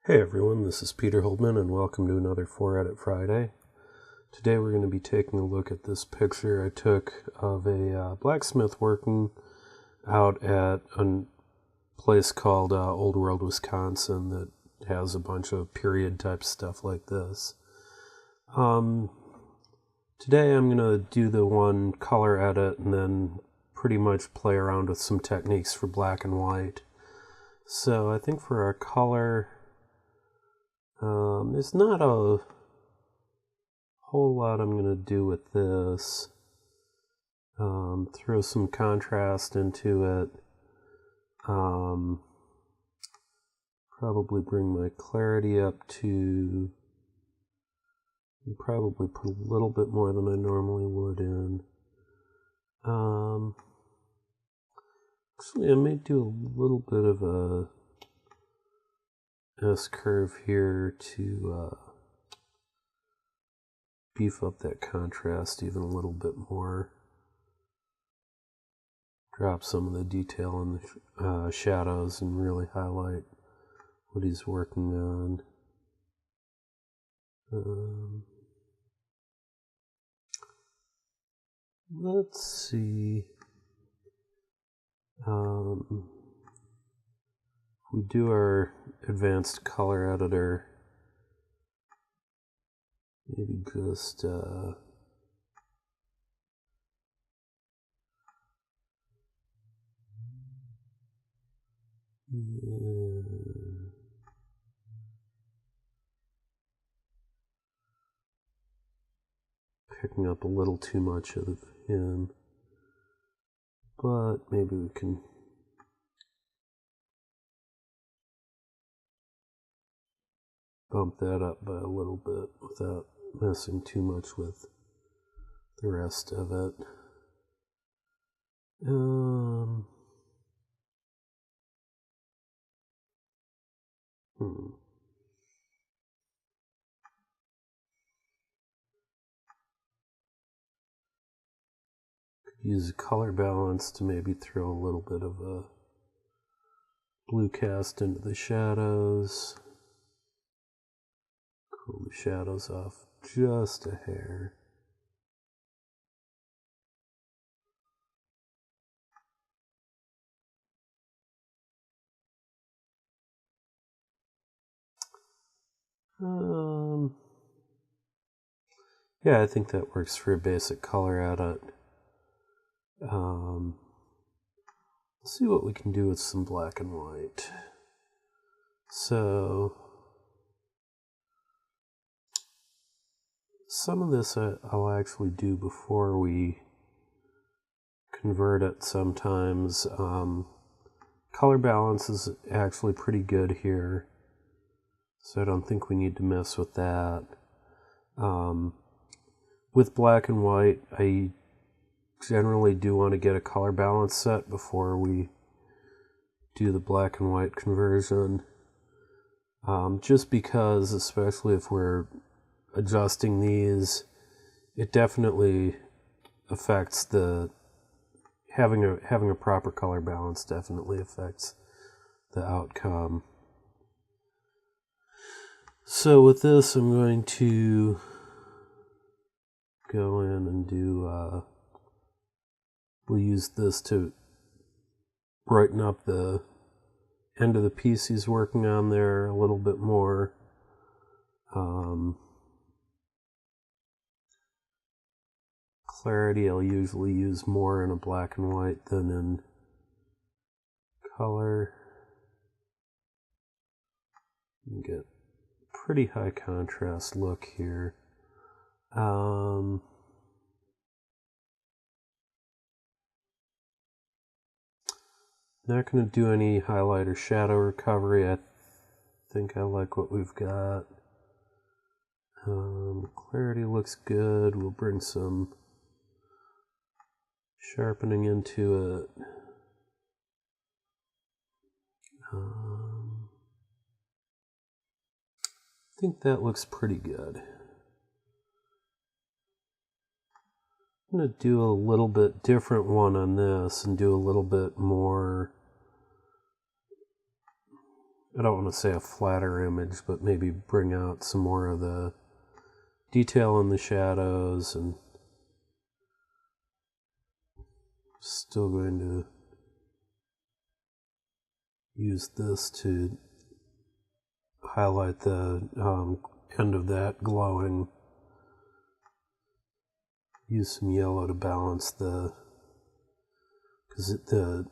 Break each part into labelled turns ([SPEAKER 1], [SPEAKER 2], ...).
[SPEAKER 1] Hey everyone, this is Peter Holdman and welcome to another 4 Edit Friday. Today we're going to be taking a look at this picture I took of a blacksmith working out at a place called Old World, Wisconsin that has a bunch of period type stuff like this. Today I'm going to do the one color edit and then pretty much play around with some techniques for black and white. So I think for our color, there's not a whole lot I'm going to do with this. Throw some contrast into it. Probably bring my clarity up to... probably put a little bit more than I normally would in. Actually, I may do a little bit of a S-curve here to beef up that contrast even a little bit more. Drop some of the detail in the shadows and really highlight what he's working on. Let's see. We do our advanced color editor. Maybe just picking up a little too much of him, but maybe we can bump that up by a little bit without messing too much with the rest of it. Could use a color balance to maybe throw a little bit of a blue cast into the shadows. Cool the shadows off just a hair. Yeah, I think that works for a basic color edit. Let's see what we can do with some black and white. So, some of this I'll actually do before we convert it sometimes. Color balance is actually pretty good here, so I don't think we need to mess with that. With black and white, I generally do want to get a color balance set before we do the black and white conversion. Just because, especially if we're adjusting these, it definitely affects the having a proper color balance definitely affects the outcome. So with this, I'm going to go in and do we'll use this to brighten up the end of the piece he's working on there a little bit more. Clarity I'll usually use more in a black and white than in color. You get pretty high contrast look here. Not going to do any highlight or shadow recovery. I think I like what we've got. Clarity looks good. We'll bring some sharpening into it. I think that looks pretty good. I'm going to do a little bit different one on this and do a little bit more I don't want to say a flatter image, but maybe bring out some more of the detail in the shadows, and still going to use this to highlight the end of that glowing. Use some yellow to balance because the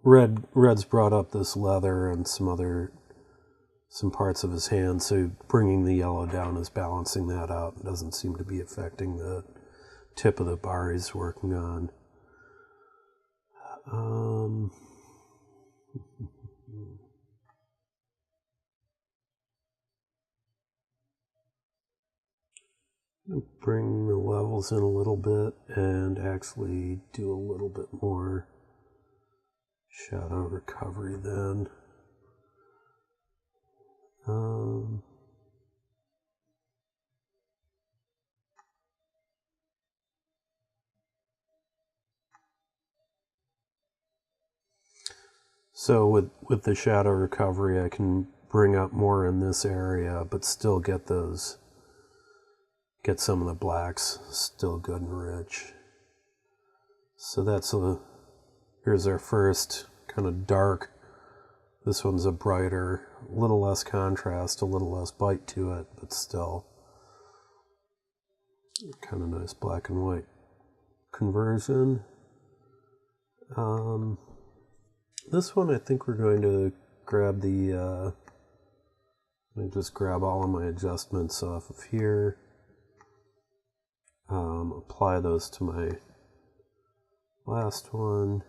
[SPEAKER 1] red's brought up this leather and some parts of his hand, so bringing the yellow down is balancing that out. It doesn't seem to be affecting the tip of the bar he's working on. Bring the levels in a little bit and actually do a little bit more shadow recovery then. So with the shadow recovery, I can bring up more in this area, but still get some of the blacks still good and rich. So here's our first kind of dark. This one's a brighter, a little less contrast, a little less bite to it, but still kind of nice black and white conversion. This one I think we're going to grab let me just grab all of my adjustments off of here. Apply those to my last one.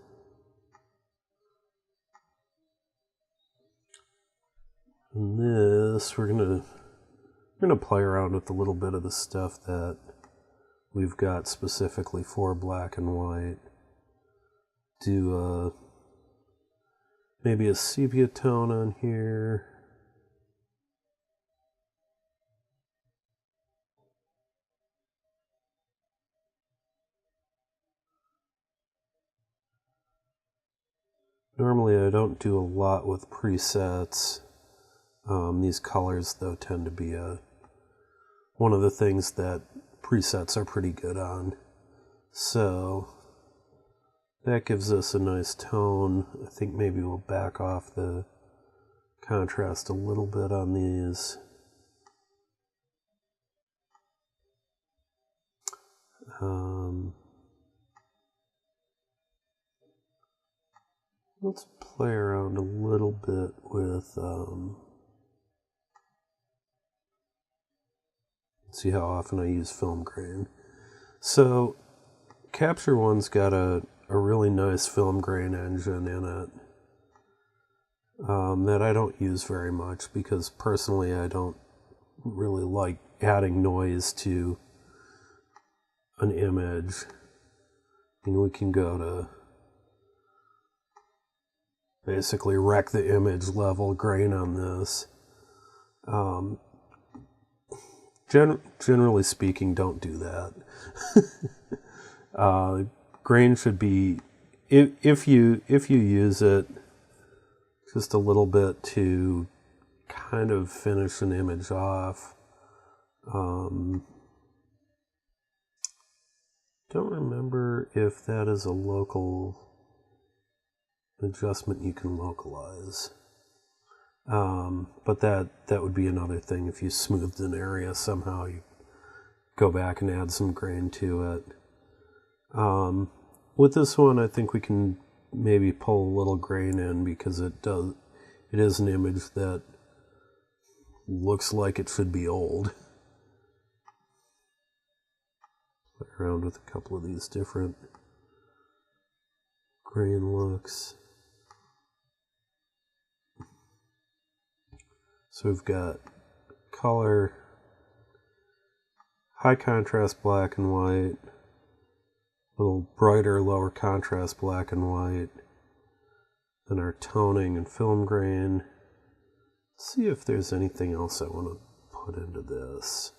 [SPEAKER 1] And this, we're gonna play around with a little bit of the stuff that we've got specifically for black and white. Do maybe a sepia tone on here. Normally I don't do a lot with presets. These colors, though, tend to be one of the things that presets are pretty good on. So that gives us a nice tone. I think maybe we'll back off the contrast a little bit on these. Let's play around a little bit with see how often I use film grain. So Capture One's got a really nice film grain engine in it that I don't use very much because personally I don't really like adding noise to an image. And we can go to basically wreck the image level grain on this. Generally speaking, don't do that. Grain should be, if you use it just a little bit to kind of finish an image off. Don't remember if that is a local adjustment you can localize. But that would be another thing. If you smoothed an area somehow, you go back and add some grain to it. With this one, I think we can maybe pull a little grain in because it is an image that looks like it should be old. Play around with a couple of these different grain looks. So we've got color, high contrast black and white, a little brighter, lower contrast black and white, then our toning and film grain. Let's see if there's anything else I want to put into this.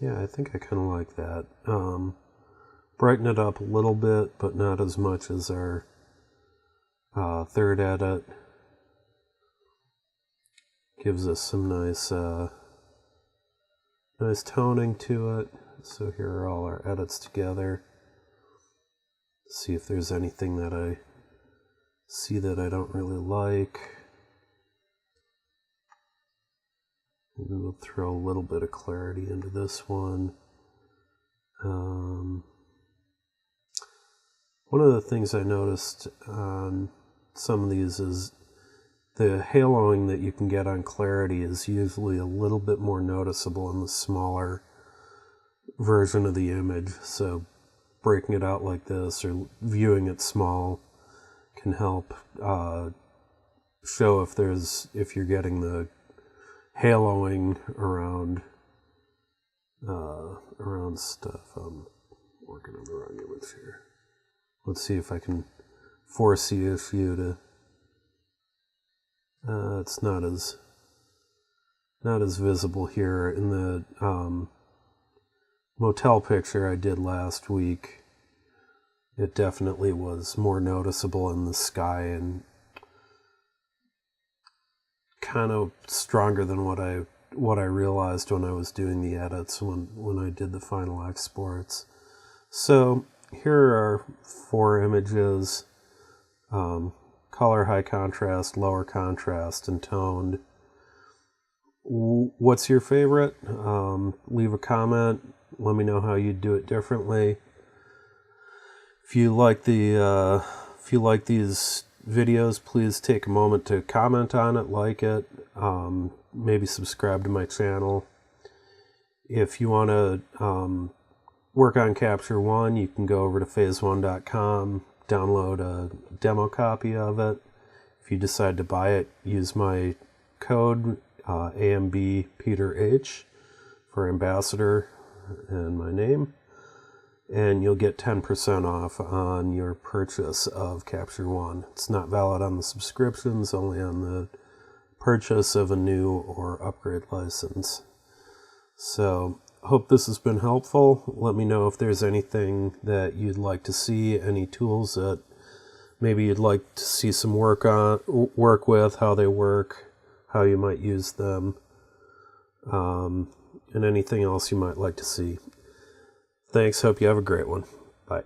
[SPEAKER 1] Yeah, I think I kind of like that. Brighten it up a little bit, but not as much as our third edit. Gives us some nice nice toning to it. So here are all our edits together. See if there's anything that I see that I don't really like. Maybe we'll throw a little bit of clarity into this one. One of the things I noticed on some of these is the haloing that you can get on clarity is usually a little bit more noticeable in the smaller version of the image. So breaking it out like this or viewing it small can help show if you're getting the haloing around stuff. I'm working on the wrong image here. Let's see if I can force the issue to. It's not as visible here in the motel picture I did last week. It definitely was more noticeable in the sky and kind of stronger than what I realized when I was doing the edits when I did the final exports. So here are 4 images, color, high contrast, lower contrast, and toned. What's your favorite? Leave a comment. Let me know how you do it differently. If you like these videos, please take a moment to comment on it, like it, maybe subscribe to my channel. If you want to work on Capture One, you can go over to phase1.com, download a demo copy of it. If you decide to buy it, use my code AMBPeterH for ambassador and my name, and you'll get 10% off on your purchase of Capture One. It's not valid on the subscriptions, only on the purchase of a new or upgrade license. So, hope this has been helpful. Let me know if there's anything that you'd like to see, any tools that maybe you'd like to see some work with, how they work, how you might use them, and anything else you might like to see. Thanks. Hope you have a great one. Bye.